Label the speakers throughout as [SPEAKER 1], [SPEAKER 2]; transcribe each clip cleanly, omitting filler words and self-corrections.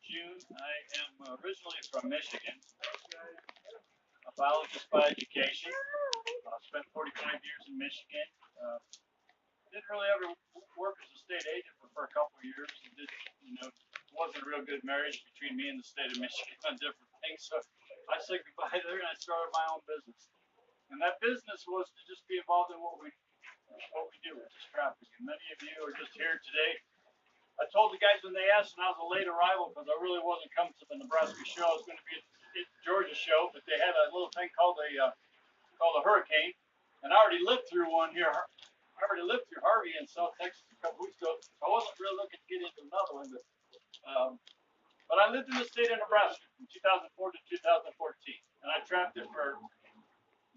[SPEAKER 1] June. I am originally from Michigan, a biologist by education. Spent 45 years in Michigan. Didn't really ever work as a state agent for a couple of years. Wasn't a real good marriage between me and the state of Michigan on different things. So I said goodbye there and I started my own business. And that business was to just be involved in what we do, which is trafficking. And many of you are just here today. I told the guys when they asked, and I was a late arrival because I really wasn't coming to the Nebraska show. I was going to be at the Georgia show, but they had a little thing called a hurricane, and I already lived through one here. I already lived through Harvey in South Texas a couple weeks ago. I wasn't really looking to get into another one, but I lived in the state of Nebraska from 2004 to 2014, and I trapped it for,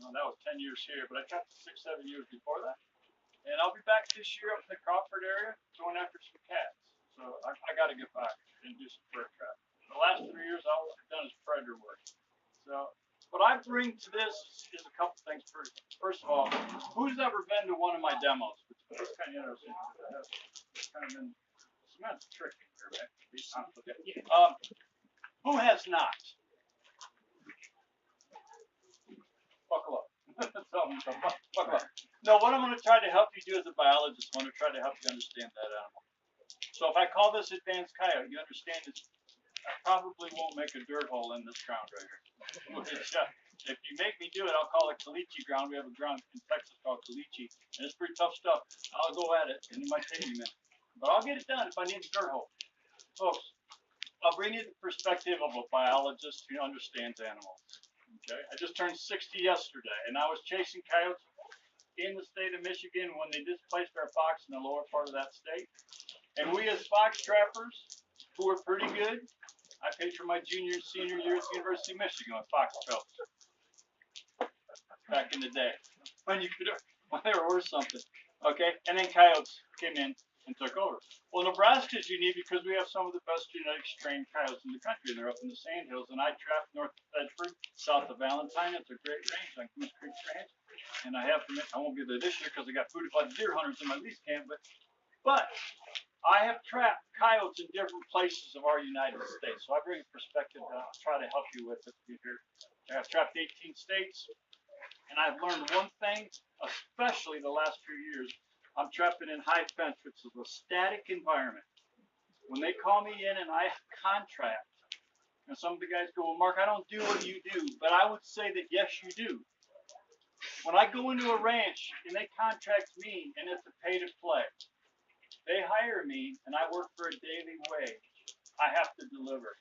[SPEAKER 1] that was 10 years here, but I trapped it 6-7 years before that. And I'll be back this year up in the Crawford area going after some cats. So I got to get back and do some fur trapping. The last 3 years, all I've done is predator work. So what I bring to this is a couple things. First of all, who's ever been to one of my demos? It's kind of interesting. It's kind of been, cement's tricky here, right? Who has not? Buckle up. Buckle up. No, what I'm going to try to help you do as a biologist, I want to try to help you understand that animal. So if I call this advanced coyote, you understand that I probably won't make a dirt hole in this ground right here. If you make me do it, I'll call it caliche ground. We have a ground in Texas called caliche, and it's pretty tough stuff. I'll go at it, and it might take me a minute. But I'll get it done if I need a dirt hole. Folks, I'll bring you the perspective of a biologist who understands animals. Okay? I just turned 60 yesterday, and I was chasing coyotes in the state of Michigan when they displaced our fox in the lower part of that state. And we as fox trappers, who were pretty good, I paid for my junior and senior year at the University of Michigan with fox pelts. Back in the day, when they were worth something. Okay, and then coyotes came in and took over. Well, Nebraska is unique because we have some of the best genetic strain coyotes in the country, and they're up in the Sandhills. And I trapped north of Bedford, south of Valentine. It's a great range on Goose Creek Ranch. And I won't be there this year because I got booted by the deer hunters in my lease camp. But I have trapped coyotes in different places of our United States. So I bring a perspective that I'll try to help you with it here. I've trapped 18 states, and I've learned one thing, especially the last few years. I'm trapping in high fence, which is a static environment. When they call me in and I contract, and some of the guys go, well, Mark, I don't do what you do, but I would say that yes, you do. When I go into a ranch and they contract me and it's a pay to play, they hire me and I work for a daily wage. I have to deliver.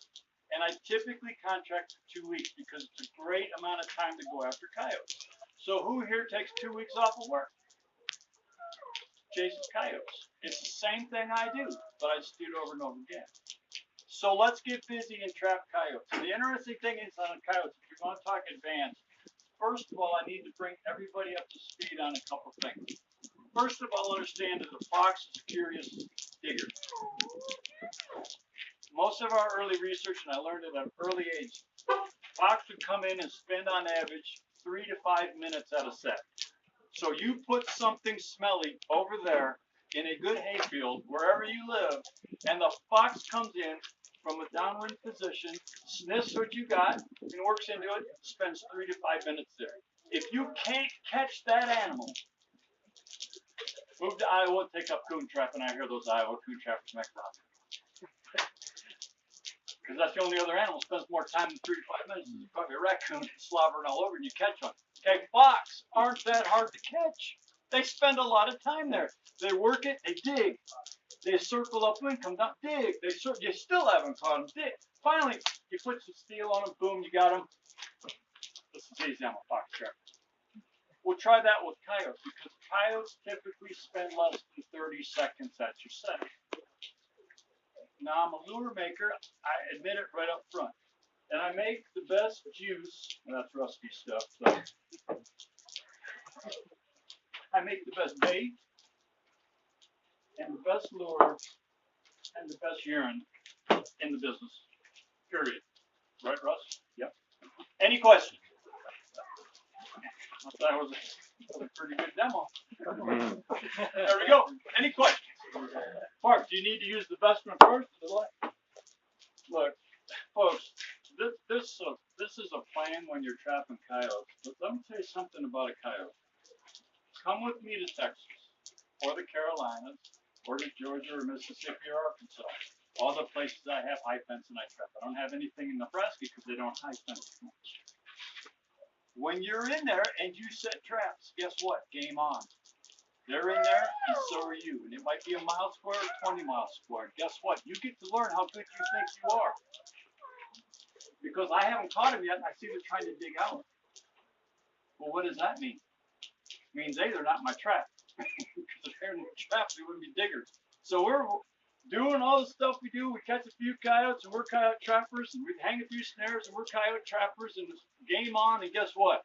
[SPEAKER 1] And I typically contract for 2 weeks because it's a great amount of time to go after coyotes. So who here takes 2 weeks off of work? Chases coyotes. It's the same thing I do, but I just do it over and over again. So let's get busy and trap coyotes. And the interesting thing is on coyotes, if you're going to talk advanced, first of all, I need to bring everybody up to speed on a couple things. First of all, understand that the fox is a curious digger. Most of our early research, and I learned it at an early age, fox would come in and spend on average 3 to 5 minutes at a set. So you put something smelly over there in a good hayfield, wherever you live, and the fox comes in from a downwind position, sniffs what you got, and works into it, spends 3 to 5 minutes there. If you can't catch that animal, move to Iowa, take up coon trapping. I hear those Iowa coon trappers make fun. Because that's the only other animal spends more time than 3 to 5 minutes. It's probably a raccoon slobbering all over and you catch one. Okay, fox aren't that hard to catch. They spend a lot of time there. They work it, they dig. They circle upwind, come down, dig. You still haven't caught them, dig. Finally, you put some steel on them, boom, you got them. This is easy, I'm a fox trapper. We'll try that with coyotes because coyotes typically spend less than 30 seconds at your set. Now, I'm a lure maker. I admit it right up front. And I make the best juice. Well, that's rusty stuff. So. I make the best bait and the best lure and the best urine in the business. Period. Right, Russ? Yep. Any questions? That was a pretty good demo. There we go. Any questions? Mark, do you need to use the best one first? Look, this is a plan when you're trapping coyotes. But let me tell you something about a coyote. Come with me to Texas, or the Carolinas, or to Georgia, or Mississippi, or Arkansas. All the places I have high fence and I trap. I don't have anything in Nebraska because they don't high fence as much. When you're in there and you set traps, guess what? Game on. They're in there, and so are you. And it might be a mile square or 20 miles square. Guess what? You get to learn how good you think you are. Because I haven't caught them yet, and I see they're trying to dig out. Well, what does that mean? It means A, they're not in my trap. Because if they're in the trap, they wouldn't be diggers. So we're doing all the stuff we do. We catch a few coyotes, and we're coyote trappers, and we hang a few snares, and we're coyote trappers, and it's game on, and guess what?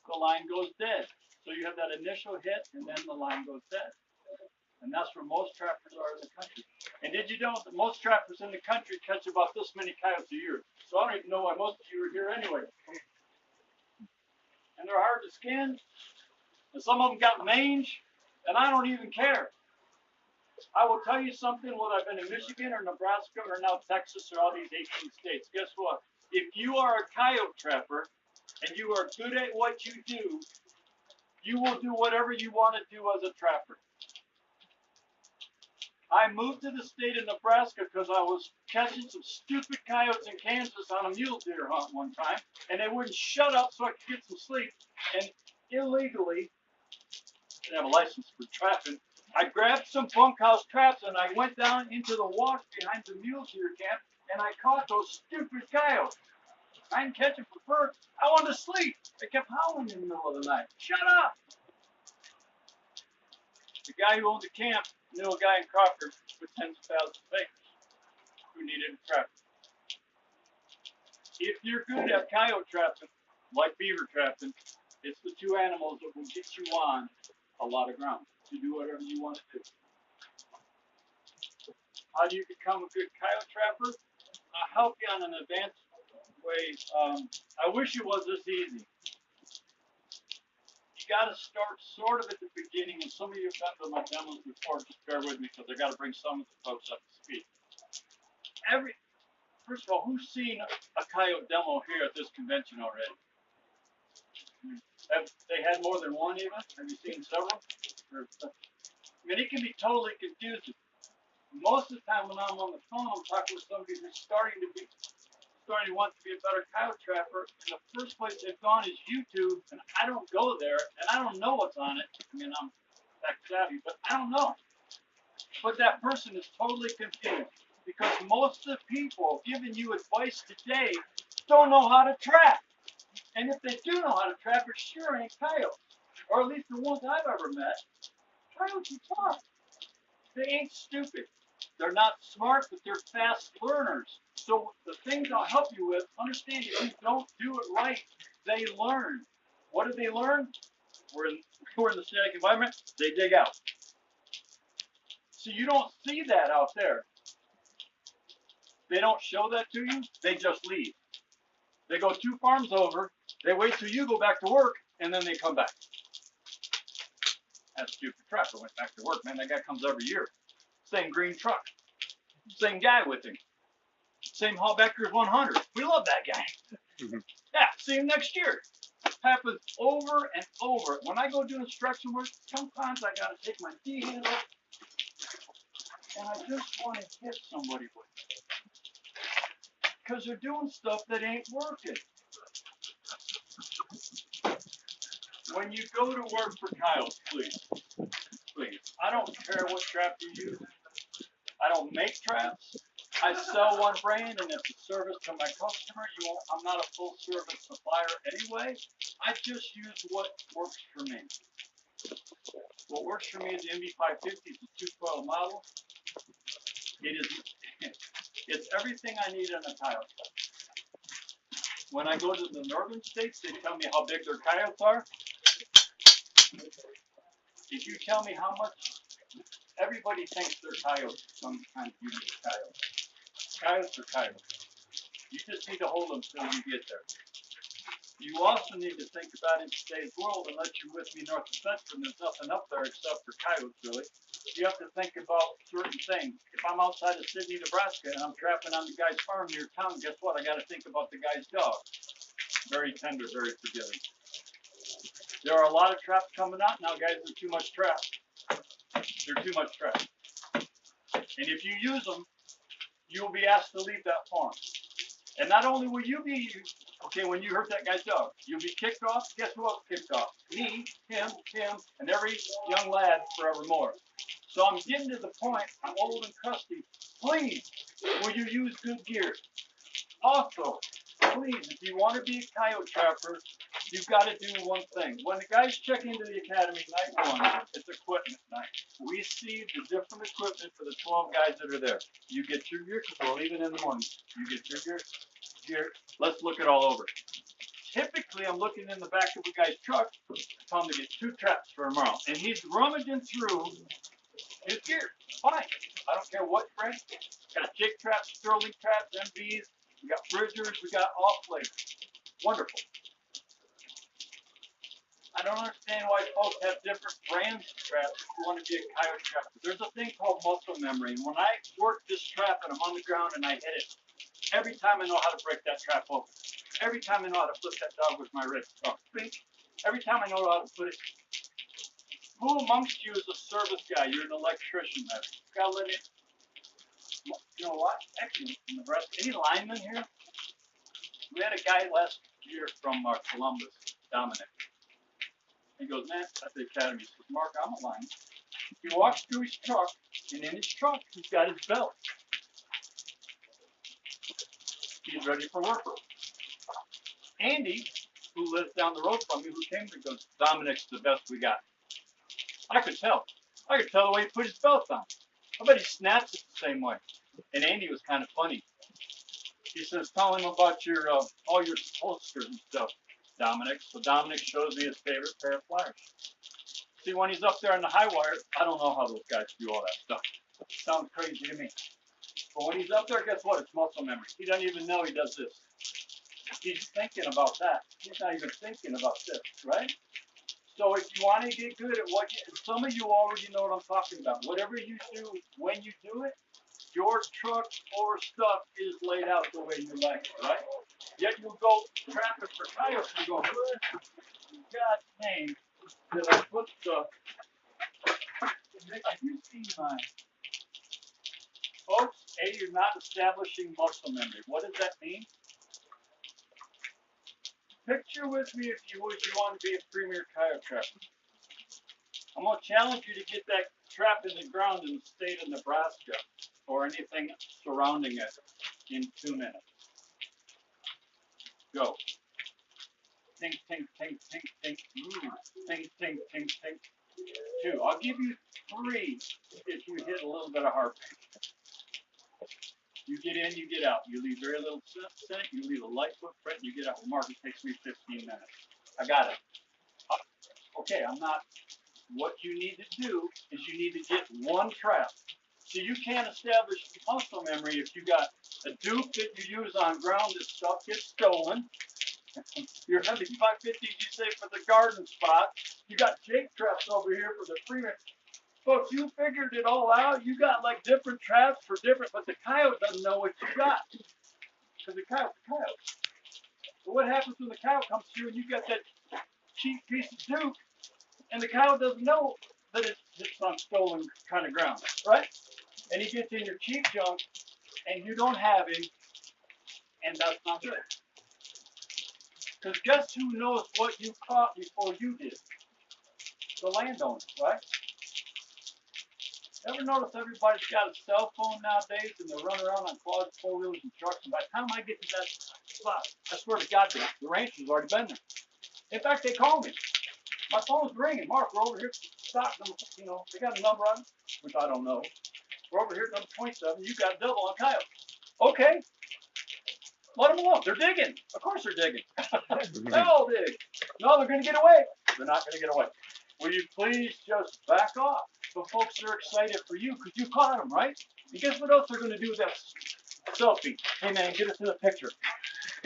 [SPEAKER 1] The line goes dead. So you have that initial hit, and then the line goes dead. And that's where most trappers are in the country. And did you know that most trappers in the country catch about this many coyotes a year? So I don't even know why most of you are here anyway. And they're hard to skin. And some of them got mange. And I don't even care. I will tell you something, whether I've been in Michigan or Nebraska or now Texas or all these 18 states. Guess what? If you are a coyote trapper and you are good at what you do, you will do whatever you want to do as a trapper. I moved to the state of Nebraska because I was catching some stupid coyotes in Kansas on a mule deer hunt one time, and they wouldn't shut up so I could get some sleep. And illegally, I didn't have a license for trapping, I grabbed some bunkhouse traps and I went down into the wash behind the mule deer camp, and I caught those stupid coyotes. I didn't catch them for fur. I wanted to sleep. They kept howling in the middle of the night. Shut up! The guy who owned the camp knew a guy in Crawford with tens of thousands of acres who needed a trapper. If you're good at coyote trapping, like beaver trapping, it's the two animals that will get you on a lot of ground to do whatever you want to do. How do you become a good coyote trapper? I'll help you on an advanced way. I wish it was this easy. You got to start sort of at the beginning, and some of you have been to my demos before. Just bear with me because I got to bring some of the folks up to speed. First of all, who's seen a coyote demo here at this convention already? Have they had more than one even? Have you seen several? I mean, it can be totally confusing. Most of the time when I'm on the phone, I'm talking with somebody who's starting to want to be a better coyote trapper, and the first place they've gone is YouTube, and I don't go there, and I don't know what's on it. I mean, I'm tech savvy, but I don't know. But that person is totally confused, because most of the people giving you advice today don't know how to trap. And if they do know how to trap, it sure ain't coyotes. Or at least the ones I've ever met. Coyotes are smart. They ain't stupid. They're not smart, but they're fast learners. So the things I'll help you with, understand if you don't do it right, they learn. What do they learn? We're in the static environment. They dig out. So you don't see that out there. They don't show that to you. They just leave. They go 2 farms over. They wait till you go back to work, and then they come back. That stupid trapper went back to work. Man, that guy comes every year. Same green truck. Same guy with him. Same Hallbackers 100. We love that guy. Mm-hmm. Yeah, see him next year. Happens over and over. When I go do instruction work, sometimes I got to take my D-hand up, and I just want to hit somebody with it. Because they're doing stuff that ain't working. When you go to work for coyotes, please. I don't care what trap you use. I don't make traps. I sell one brand, and it's a service to my customer. I'm not a full service supplier anyway. I just use what works for me. What works for me is the MB550. It's a 212 model. It's everything I need in a coyote trap. When I go to the northern states, they tell me how big their coyotes are. If you tell me how much, everybody thinks they're coyotes, some kind of unique coyote. Coyotes are coyotes. You just need to hold them till you get there. You also need to think about in today's world, unless you're with me north of Central, and there's nothing up there except for coyotes, really. you have to think about certain things. If I'm outside of Sidney, Nebraska, and I'm trapping on the guy's farm near town, guess what? I got to think about the guy's dog. Very tender, very forgiving. There are a lot of traps coming out now, guys. There's too much trap. There's too much trap. And if you use them, you'll be asked to leave that farm. And not only will you be, okay, when you hurt that guy's dog, you'll be kicked off. Guess who else kicked off? Me, him, and every young lad forevermore. So I'm getting to the point, I'm old and crusty. Please, will you use good gear? Also, please, if you want to be a coyote trapper, you've got to do one thing. When the guys check into the academy night one, it's equipment night. We see the different equipment for the 12 guys that are there. You get your gear, because we're leaving in the morning. You get your gear. Let's look it all over. Typically, I'm looking in the back of a guy's truck, tell him to get 2 traps for tomorrow. And he's rummaging through his gear. Fine. I don't care what brand. Got jig traps, sterling traps, MVs. We got bridgers. We got all flavors. Wonderful. I don't understand why folks have different brands of traps if you want to be a coyote trapper. There's a thing called muscle memory. And when I work this trap and I'm on the ground and I hit it, every time I know how to break that trap open. Every time I know how to flip that dog with my wrist. Every time I know how to put it. Who amongst you is a service guy? You're an electrician. You gotta let it. You know what? Actually, in Nebraska, any linemen here? We had a guy last year from Columbus, Dominic. He goes, man, at the academy. He says, Mark, I'm a lineman. He walks through his truck, and in his truck, he's got his belt. He's ready for work. Andy, who lives down the road from me, who came to goes, Dominic's the best we got. I could tell. I could tell the way he put his belt on. I bet he snaps it the same way. And Andy was kind of funny. He says, tell him about your all your holsters and stuff, Dominic. So Dominic shows me his favorite pair of pliers. See, when he's up there on the high wire, I don't know how those guys do all that stuff. It sounds crazy to me. But when he's up there, guess what? It's muscle memory. He doesn't even know he does this. He's thinking about that. He's not even thinking about this, right? So if you want to get good at what you, some of you already know what I'm talking about. Whatever you do, when you do it, your truck or stuff is laid out the way you like it, right? Yet you'll go trapping for coyotes and go, good God name, did I put the, have you seen mine? Folks, A, you're not establishing muscle memory. What does that mean? Picture with me, if you would, you want to be a premier coyote trapper. I'm going to challenge you to get that trap in the ground in the state of Nebraska or anything surrounding it in 2 minutes. Go. Tink, tink, tink, tink, tink. Tink, tink, tink, tink. 2. I'll give you 3 if you hit a little bit of heartbeat. You get in, you get out. You leave very little scent. You leave a light footprint. You get out. Well, Mark, it takes me 15 minutes. I got it. Okay, I'm not. What you need to do is you need to get 1 trap. So you can't establish muscle memory if you got a dupe that you use on ground that stuff gets stolen. Your MV550s you say for the garden spot. You got jake traps over here for the premier. Folks, you figured it all out. You got like different traps for different, but the coyote doesn't know what you got. Because the coyote's a coyote. So what happens when the coyote comes to you and you got that cheap piece of dupe, and the coyote doesn't know that it's on stolen kind of ground, right? And he gets in your cheap junk, and you don't have him, and that's not good. Because guess who knows what you caught before you did? The landowner, right? Ever notice everybody's got a cell phone nowadays and they're running around on quads, 4-wheelers, and trucks, and by the time I get to that spot, I swear to God, the rancher's already been there. In fact, they call me. My phone's ringing. Mark, we're over here. Stop them. You know, they got a number on it, which I don't know. We're over here at number 27. You got double on coyote. Okay. Let them alone. They're digging. Of course they're digging. They all dig. No, they're going to get away. They're not going to get away. Will you please just back off? But folks are excited for you because you caught them, right? And guess what else they're going to do with that selfie? Hey, man, get us in the picture.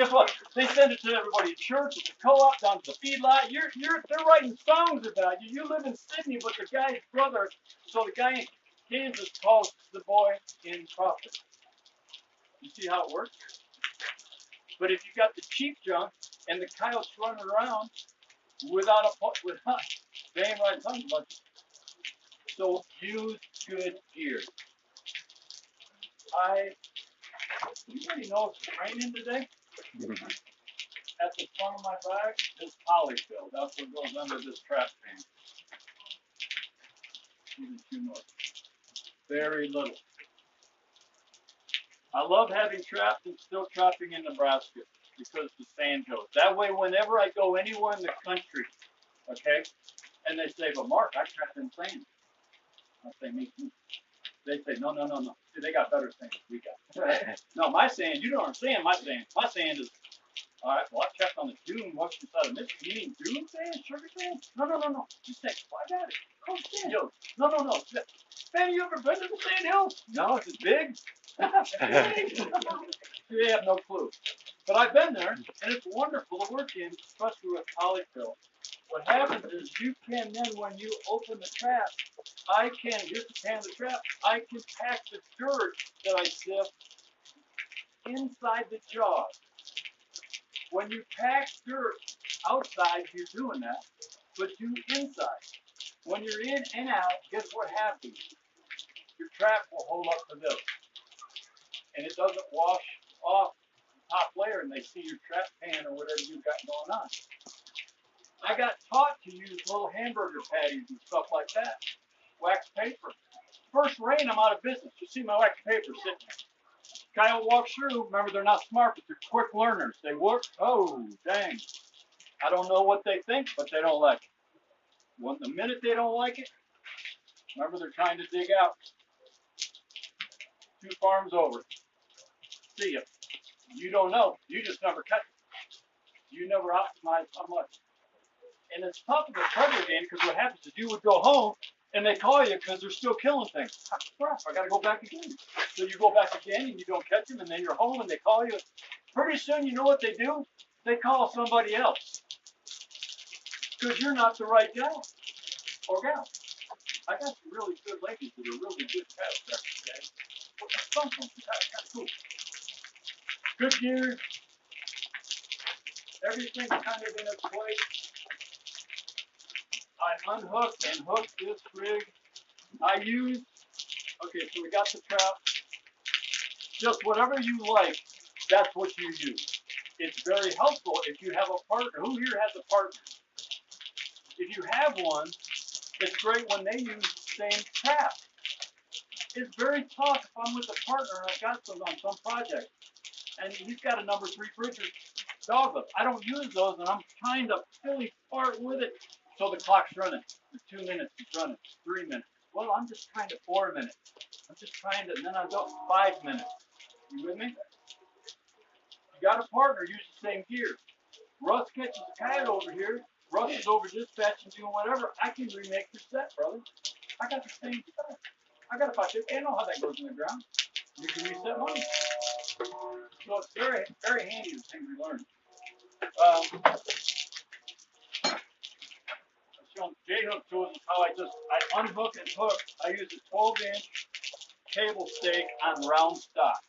[SPEAKER 1] Guess what? They send it to everybody at church, at the co-op, down to the feedlot. They're writing songs about you. You live in Sydney, but the guy's brother, so the guy in Kansas calls the boy in Crawford. You see how it works? But if you got the cheap junk and the coyotes running around without they ain't writing songs about you. So use good gear. Anybody know it's raining today? At the front of my bag is polyfill. That's what goes under this trap pan. Even too much. Very little. I love having trapped and still trapping in Nebraska because the sand goes. That way, whenever I go anywhere in the country, okay, and they say, "But Mark, I trapped in sand." I say, "Me too." They say, no. See, they got better sand than we got. No, my sand, you don't understand my sand. My sand is, all right, well, I checked on the dune, western side of Michigan. You mean dune sand, sugar sand? No. You say, well, I got it. Oh, sand hills. No. Man, you ever been to the sand hills? No, is it big? They have no clue. But I've been there, and it's wonderful to work in, especially with polyfill. What happens is you can then, when you open the trap, here's the pan of the trap, I can pack the dirt that I sift inside the jaws. When you pack dirt outside, you're doing that, but do inside. When you're in and out, guess what happens? Your trap will hold up to this. And it doesn't wash off the top layer and they see your trap pan or whatever you've got going on. I got taught to use little hamburger patties and stuff like that. Wax paper. First rain, I'm out of business. You see my wax paper sitting there. Coyote walks through. Remember, they're not smart, but they're quick learners. They work. Oh, dang. I don't know what they think, but they don't like it. Well, the minute they don't like it, remember, they're trying to dig out. 2 farms over. See ya. You don't know. You just never catch it. You never optimize how much. And it's tough in the predator game because what happens is you would go home and they call you because they're still killing things. Ah, crap, I got to go back again. So you go back again and you don't catch them, and then you're home and they call you. Pretty soon, you know what they do? They call somebody else because you're not the right guy or gal. I got some really good ladies that are really good trap trackers, guys. Some cool. Good gear. Everything's kind of in its place. I unhooked and hooked this rig. Okay, so we got the trap. Just whatever you like, that's what you use. It's very helpful if you have a partner. Who here has a partner? If you have one, it's great when they use the same trap. It's very tough if I'm with a partner and I've got some on some project, and he's got a number 3 Bridger dog whip. I don't use those, and I'm trying to fully part with it. So the clock's running. For 2 minutes, it's running. 3 minutes. Well, I'm just trying to 4 minutes. I'm just trying to, and then I go 5 minutes. You with me? You got a partner, use the same gear. Russ catches a coyote over here. Russ is over dispatching, doing whatever. I can remake your set, brother. I got the same set. I got about 50. I know how that goes in the ground. You can reset mine. So it's very, very handy, the things we learned. J-hook tools is how I unhook and hook. I use a 12-inch cable stake on round stock.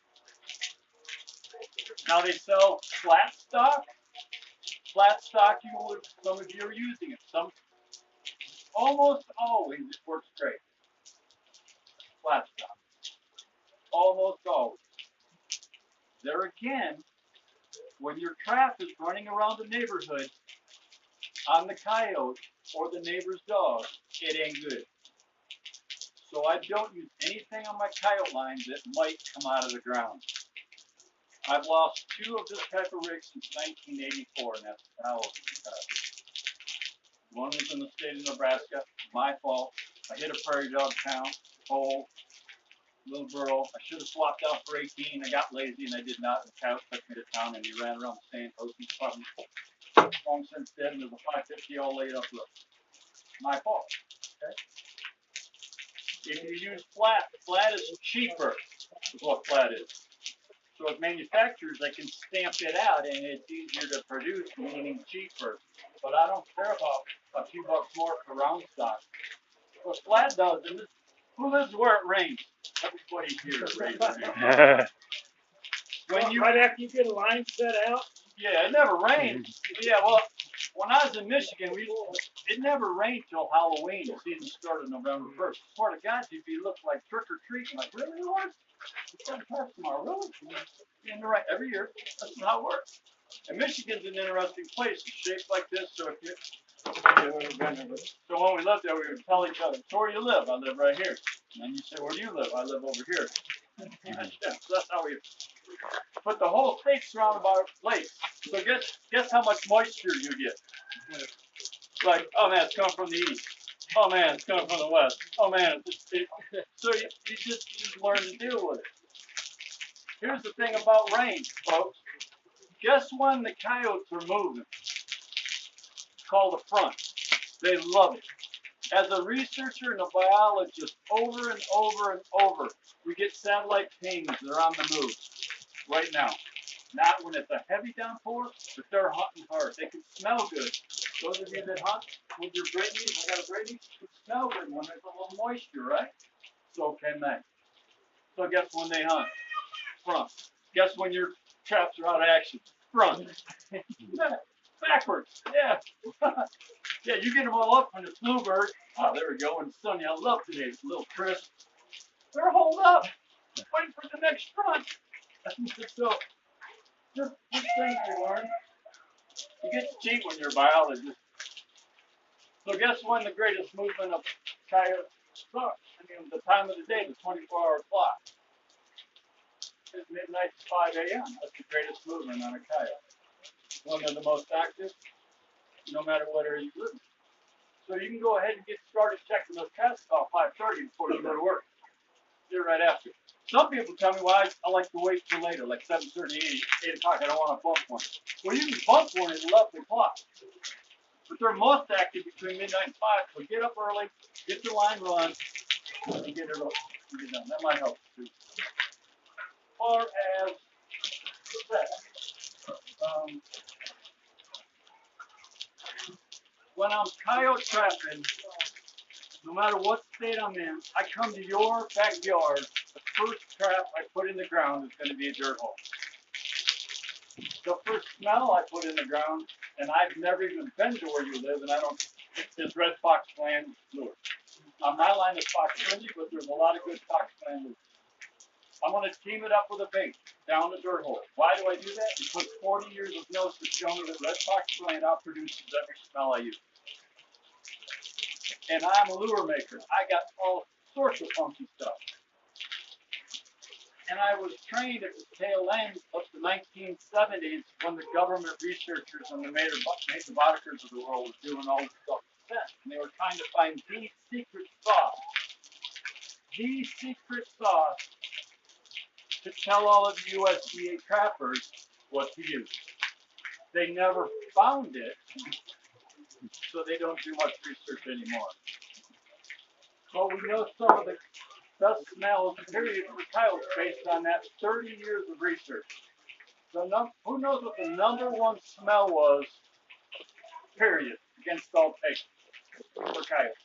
[SPEAKER 1] Now they sell flat stock. Flat stock, some of you are using it. Almost always it works great. Flat stock. Almost always. There again, when your trap is running around the neighborhood on the coyote or the neighbor's dog, it ain't good. So I don't use anything on my coyote line that might come out of the ground. I've lost 2 of this type of rig since 1984, and that's how old it is. One was in the state of Nebraska, my fault. I hit a prairie dog town, hole, little girl. I should have swapped out for 18. I got lazy and I did not. The coyote took me to town and he ran around the sand post. He's probably long since dead, and there's a 550 all laid up with. My fault. Okay? If you use flat is cheaper, is what flat is. So with manufacturers, they can stamp it out, and it's easier to produce, meaning cheaper. But I don't care about a few bucks more for round stock. What flat does, and this, who lives where it rains? Everybody here rains. When you
[SPEAKER 2] right after you get a line set out.
[SPEAKER 1] Yeah, it never rained. Yeah, well, when I was in Michigan, it never rained till Halloween. The season started November 1st. Swear to God, you'd be looking like trick or treating. Like, really, Lord? It's going to pass tomorrow, really? And you're right, every year. That's how it works. And Michigan's an interesting place. It's shaped like this, so if you. So when we lived there, we would tell each other, so where do you live? I live right here. And then you say, where do you live? I live over here. Yeah, so that's how we. But the whole state's surrounded by lakes. So guess how much moisture you get. Like, oh man, it's coming from the east. Oh man, it's coming from the west. Oh man, so you just learn to deal with it. Here's the thing about rain, folks. Guess when the coyotes are moving? It's called a front. They love it. As a researcher and a biologist, over and over and over, we get satellite pings that are on the move right now. Not when it's a heavy downpour, but they're hunting hard. They can smell good. Those of you that hunt with your Brady's, I got a Brady, can smell good when there's a little moisture, right? So can they. So guess when they hunt? Front. Guess when your traps are out of action? Front. Backwards. Yeah. Yeah, you get them all up when it's bluebird. Oh, there we go. And sunny. I love today. It's a little crisp. They're holed up, waiting for the next front. So, just things you learn. You get to cheat when you're a biologist. So guess when the greatest movement of coyotes starts? I mean, the time of the day, the 24-hour clock. It's midnight to 5 a.m. That's the greatest movement on a coyote. When they're the most active, no matter what area you live in. So you can go ahead and get started checking those tests about 5:30 before you go to work. Do it right after. Some people tell me why I like to wait till later, like 7:30, 8 o'clock. I don't want to bump one. Well, you can bump one at 11 o'clock. But they're most active between midnight and 5. So get up early, get your line run, and get it up. Get done. That might help too. As far as that, when I'm coyote trapping, no matter what state I'm in, I come to your backyard. The first trap I put in the ground is going to be a dirt hole. The first smell I put in the ground, and I've never even been to where you live, and I don't, is red foxgland lure. On my line is fox friendly, but there's a lot of good foxgland lure. I'm going to team it up with a bait down the dirt hole. Why do I do that? Because 40 years of nose has shown me that red foxgland outproduces every smell I use. And I'm a lure maker. I got all sorts of funky stuff. And I was trained at the tail end of the 1970s when the government researchers and the major botanicers of the world were doing all this stuff. And they were trying to find the secret sauce. The secret sauce to tell all of the USDA trappers what to use. They never found it, so they don't do much research anymore. But we know some of the best smells, period, for coyotes based on that 30 years of research. Who knows what the #1 smell was, period, against all patients for coyotes?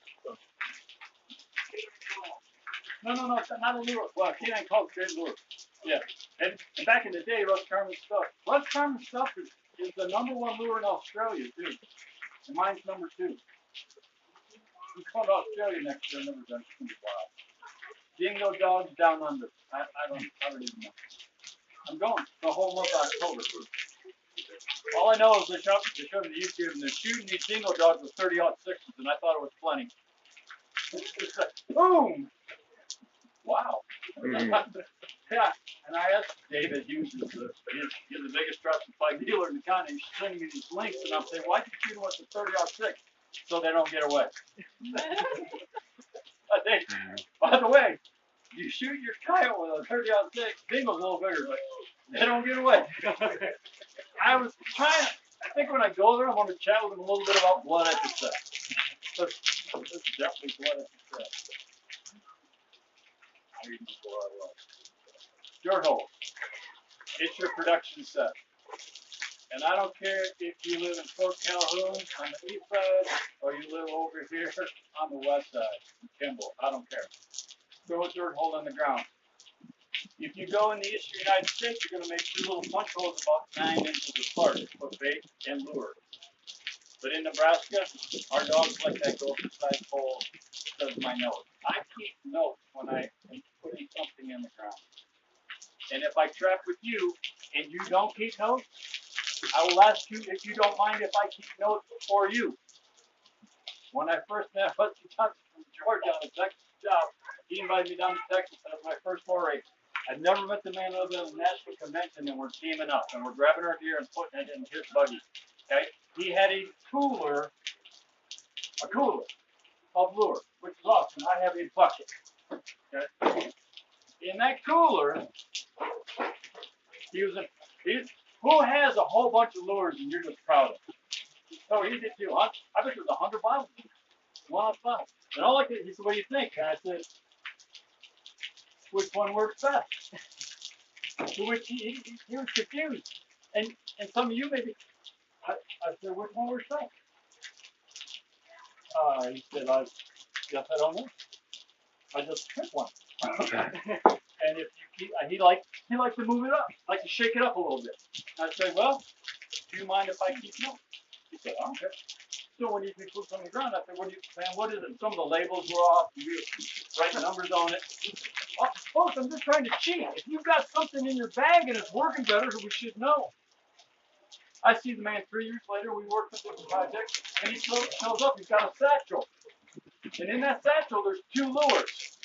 [SPEAKER 1] No, it's not a lure. Well, canine called great lure. Yeah. And back in the day, Russ Carmen stuff. Russ Carmen stuff is the #1 lure in Australia, too. And mine's #2. I'm going to Australia next year. I've never done it in a while. Dingo dogs down under. I don't even know. I'm going the whole month of October. All I know is they showed me YouTube and they're shooting these dingo dogs with 30-06s, and I thought it was plenty. It's like, boom! Wow. Yeah. And I asked David Hughes, he's the biggest trap supply dealer in the county. He's sending me these links, and I'm saying, why'd you shoot them with the 30-06? So they don't get away. I think, by the way, you shoot your coyote with a 30-06, dingo's a little bigger, but they don't get away. I was trying, I think when I go there, I'm going to chat with them a little bit about blood at the set. There's definitely blood at the set. Dirt hole. It's your production set. And I don't care if you live in Fort Calhoun on the east side or you live over here on the west side, in Kimball. I don't care. Throw a dirt hole in the ground. If you go in the eastern United States, you're going to make two little punch holes about 9 inches apart for bait and lure. But in Nebraska, our dogs like that gopher-sized hole because of my nose. I keep notes when I am putting something in the ground. And if I trap with you and you don't keep notes, I will ask you if you don't mind if I keep notes for you. When I first met Hudson Johnson from Georgia on a Texas job, he invited me down to Texas. That was my first foray. I'd never met the man other than the national convention, and we're teaming up, and we're grabbing our gear and putting it in his buggy. Okay? He had a cooler of lure, which is awesome. I have a bucket. Okay? In that cooler, who has a whole bunch of lures and you're just proud of it? So he did too. I bet there's 100 bottles in there. One bottle. And all I could, he said, what do you think? And I said, which one works best? To which he was confused. And some of you maybe, I said, which one works best? He said, I guess I don't know. I just pick one. And if you keep, he liked to move it up, like to shake it up a little bit. And I said, well, do you mind if I keep notes? He said, I don't care. So when you put on the ground, I said, what is it? Some of the labels were off. You write numbers on it. Oh, folks, I'm just trying to cheat. If you've got something in your bag and it's working better, we should know. I see the man 3 years later. We worked on this project, and he shows up. He's got a satchel. And in that satchel, there's 2 lures.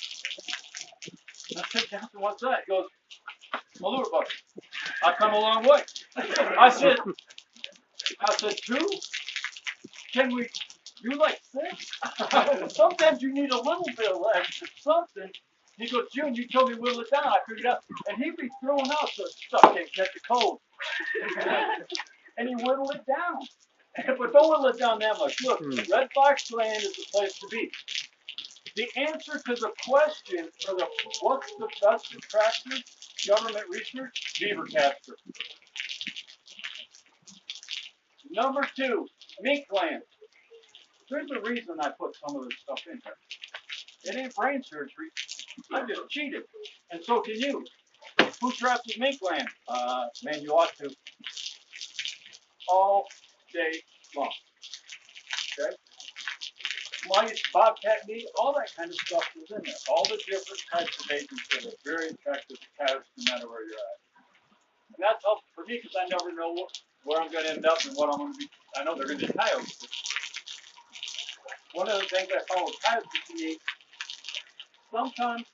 [SPEAKER 1] I said, Johnson, what's that? He goes, my lure bucket. I come a long way. I said, 2? Can we do like 6? Sometimes you need a little bit of extra something. He goes, June, you told me whittle it down. I figured out. And he'd be throwing out the stuff can't catch a cold. And he whittled it down. But don't whittle it down that much. Look, Red Fox Land is the place to be. The answer to the question for what's the best attractor, government research, beaver capture. Number 2, mink land. There's a reason I put some of this stuff in there. It ain't brain surgery. I just cheated. And so can you. Who traps with mink land? Man, you ought to. All day long. Okay? Mice, bobcat meat, all that kind of stuff is in there. All the different types of agents that are very attractive to coyotes no matter where you're at. And that's helpful for me because I never know where I'm going to end up and what I'm going to be. I know they're going to be coyotes. One of the things I found with coyotes is unique. Sometimes,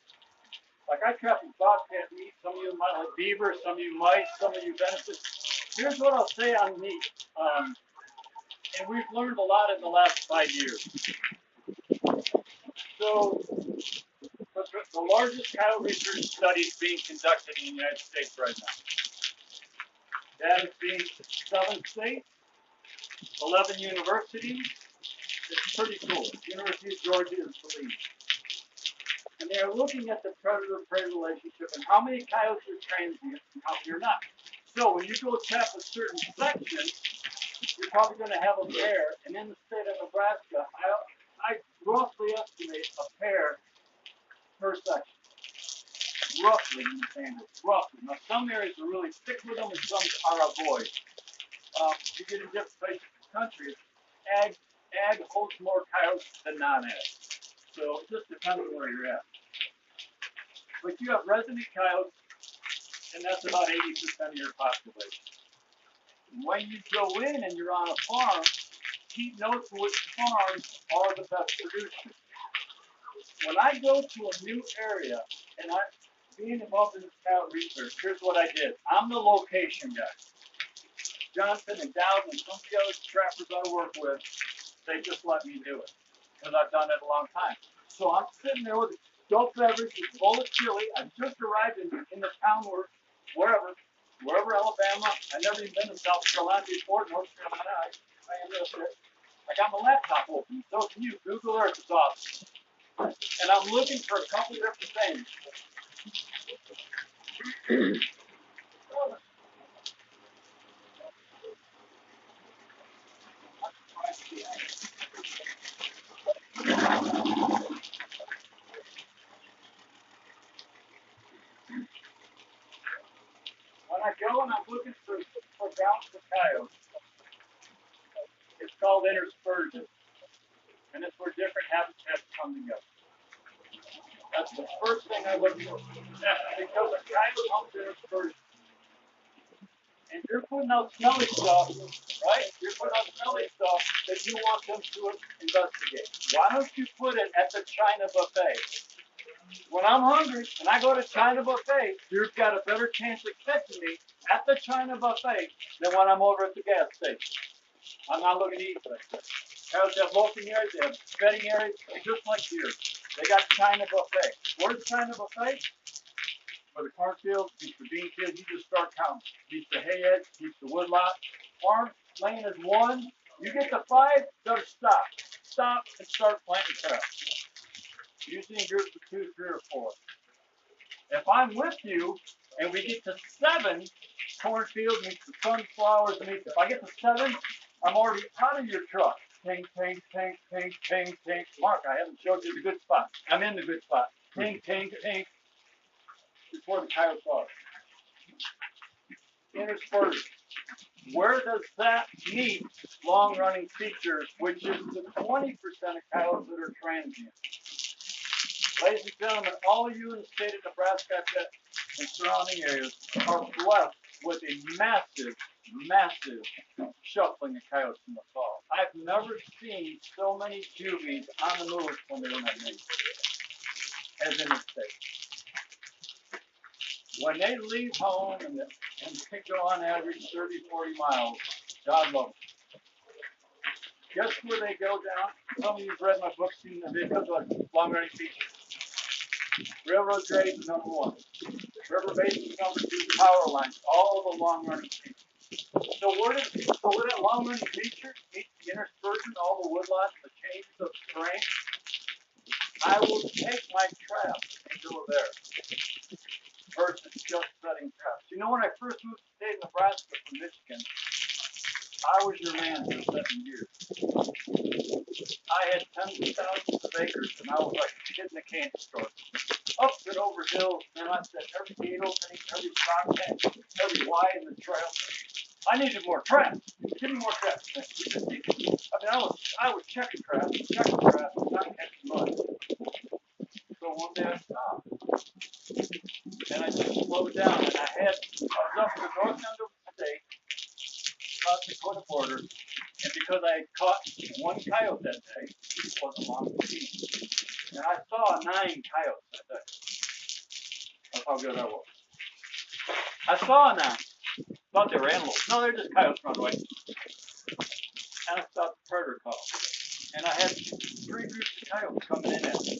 [SPEAKER 1] like I trap with bobcat meat, some of you might like beaver, some of you mice, some of you venison. Here's what I'll say on meat. And we've learned a lot in the last 5 years. So, the largest coyote research study is being conducted in the United States right now. That is being 7 states, 11 universities. It's pretty cool. University of Georgia is the lead. And they are looking at the predator-prey relationship and how many coyotes are transient and how many are not. So when you go tap a certain section, you're probably going to have a pair. And in the state of Nebraska, I roughly estimate a pair per section. Roughly in the standards. Roughly. Now some areas are really thick with them and some are avoid. You get in different places in the country. Ag holds more coyotes than non-ag. So it just depends on where you're at. But you have resident coyotes, and that's about 80% of your population. When you go in and you're on a farm, keep notes of which farms are the best producers. When I go to a new area, and being involved in this coyote research, here's what I did. I'm the location guy. Johnson and Dowd and some of the other trappers I work with, they just let me do it. Because I've done it a long time. So I'm sitting there with a dope beverage, a bowl of chili. I just arrived in the town wherever, Alabama. I've never even been to South Carolina before, North Carolina. I am this. I got my laptop open. So can you. Google Earth is awesome. And I'm looking for a couple different things. one, I'm looking for bouncing coyotes. It's called interspersion. And it's where different habitats come together. That's the first thing I look for. Because a coyote humps interspersion. And you're putting out smelly stuff, right? You're putting out smelly stuff that you want them to investigate. Why don't you put it at the China buffet? When I'm hungry and I go to China buffet, you've got a better chance of catching me at the China buffet than when I'm over at the gas station. I'm not looking to eat like that. Cows have molting areas, they have bedding areas, just like here. They got China buffet. Where's China buffet? For the cornfield, keeps the bean field, you just start counting. Keeps the hay edge, keeps the wood lot. Farm lane is 1. You get to 5, better stop. Stop and start planting traps. Usually in groups of 2, 3, or 4. If I'm with you and we get to 7, cornfield meets the sunflowers meets. If I get to 7, I'm already out of your truck. Ting, ting, ting, ting, ting, ting. Mark, I haven't showed you the good spot. I'm in the good spot. Ting, ting, ting. Before the coyotes are. Interspersion. Where does that meet long-running features, which is the 20% of coyotes that are transient? Ladies and gentlemen, all of you in the state of Nebraska and surrounding areas are blessed with a massive, massive shuffling of coyotes in the fall. I've never seen so many juvies on the move when they're in that mate as in the state. When they leave home and they go on average 30, 40 miles, God love them. Guess where they go down? Some of you have read my book, seen the videos of long-running features. Railroad grades is number 1. River basins number 2. Power lines, all of the long-running features. So where that long-running feature meets the interspersion, all the woodlots, the changes of terrain, I will take my trap and go there versus just setting traps. You know, when I first moved to the state of Nebraska from Michigan, I was your man for 7 years. I had tens of thousands of acres, and I was like a kid in a candy store. Up and over hills, and I said every gate opening, every stock tank, every Y in the trail. I needed more traps. Give me more traps. I mean, I was checking traps, not catching much. So one day I stopped. And I just slowed down, and I was up in the north end of the state, South Dakota border, and because I had caught 1 coyote that day, it wasn't long to see. And I saw 9 coyotes that day. That's how good I was. I saw 9. Thought they were antelopes. No, they're just coyotes run away. And I stopped the predator call. And I had 3 groups of coyotes coming in at me.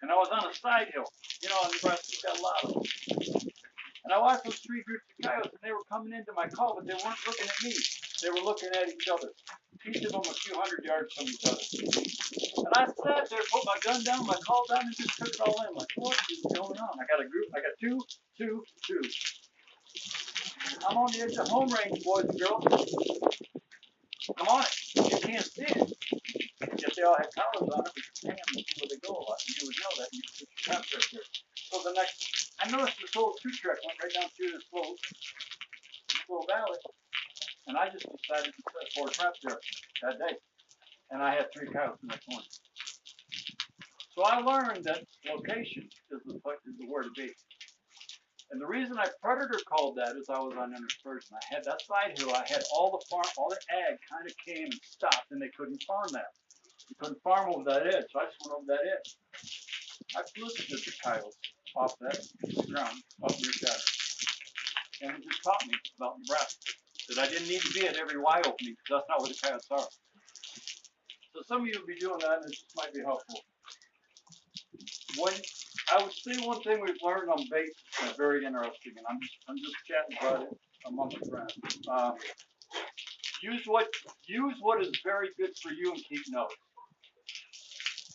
[SPEAKER 1] And I was on a side hill. You know, in Nebraska's got a lot of them. And I watched those 3 groups of coyotes, and they were coming into my call, but they weren't looking at me. They were looking at each other. Each of them a few hundred yards from each other. And I sat there, put my gun down, my call down, and just took it all in. Like, what is going on? I got a group. I got 2, 2, 2. I'm on the edge of home range, boys and girls. I'm on it. You can't see it. If they all had collars on it, we could hang them and see where they go a lot. And you would know that. You could put your traps right there. So the next, I noticed this old 2-track went right down through this little valley. And I just decided to set 4 traps there that day. And I had 3 coyotes in that corner. So I learned that location is the where to be. And the reason I predator called that is I was on interspersion. I had that side hill. I had all the ag kind of came and stopped, and they couldn't farm that. You couldn't farm over that edge, so I just went over that edge. I solicited the coyotes off that ground, up near shadow. And it just taught me about Nebraska. That I didn't need to be at every Y opening, because that's not where the coyotes are. So some of you will be doing that, and this might be helpful. I would say one thing we've learned on bait that's very interesting, and I'm just chatting about it among my friends. Use what is very good for you and keep notes.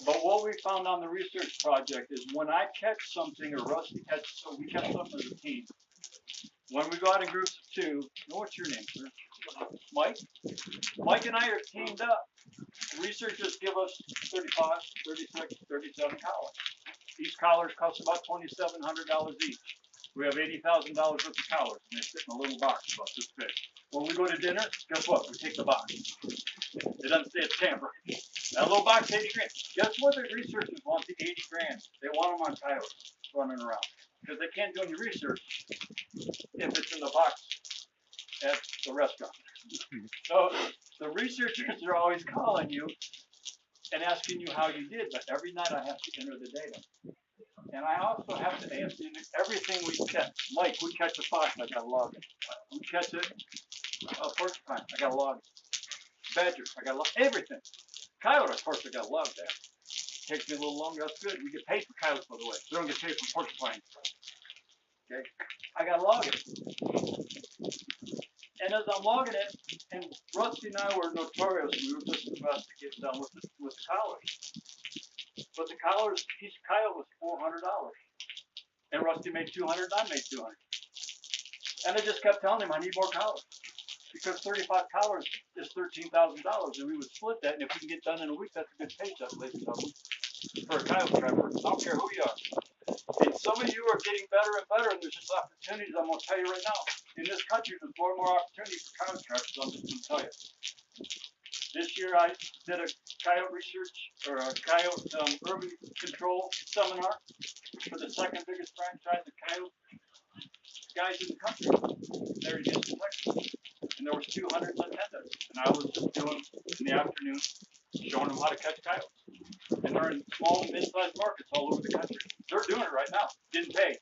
[SPEAKER 1] But what we found on the research project is when I catch something or Rusty catches something, we catch something as a team. When we go out in groups of 2, what's your name, sir? Mike? Mike and I are teamed up. The researchers give us 35, 36, 37 collars. These collars cost about $2,700 each. We have $80,000 worth of collars, and they sit in a little box about this big. When we go to dinner, guess what? We take the box. It doesn't say it's tamper. That little box, 80 grand. Guess what the researchers want the 80 grand? They want them on coyotes running around. Because they can't do any research if it's in the box at the restaurant. So the researchers are always calling you and asking you how you did, but every night I have to enter the data. And I also have to answer everything we catch. Like, we catch a fox, I gotta log it. We catch a porcupine, I gotta log it. Badger, I gotta log everything. Coyote, of course, I gotta log that. Takes me a little longer, that's good. We get paid for coyotes, by the way. We don't get paid for porcupines. Okay, I gotta log it. And as I'm logging it, and Rusty and I were notorious, we were just about to get done with the collars. But the collars, each coyote was $400. And Rusty made 200, and I made 200. And I just kept telling him I need more collars. Because 35 collars is $13,000, and we would split that, and if we can get done in a week, that's a good paycheck, ladies and gentlemen, for a coyote trapper. I don't care who you are. And some of you are getting better and better, and there's just opportunities. I'm going to tell you right now. In this country, there's more and more opportunities for coyote trappers. I'm just going to tell you. This year, I did a coyote research, or a coyote urban control seminar for the second biggest franchise of coyote guys in the country. There in Houston, Texas. And there was 200 attendants. And I was just doing, in the afternoon, showing them how to catch coyotes. And they're in small, mid-sized markets all over the country. They're doing it right now, getting paid.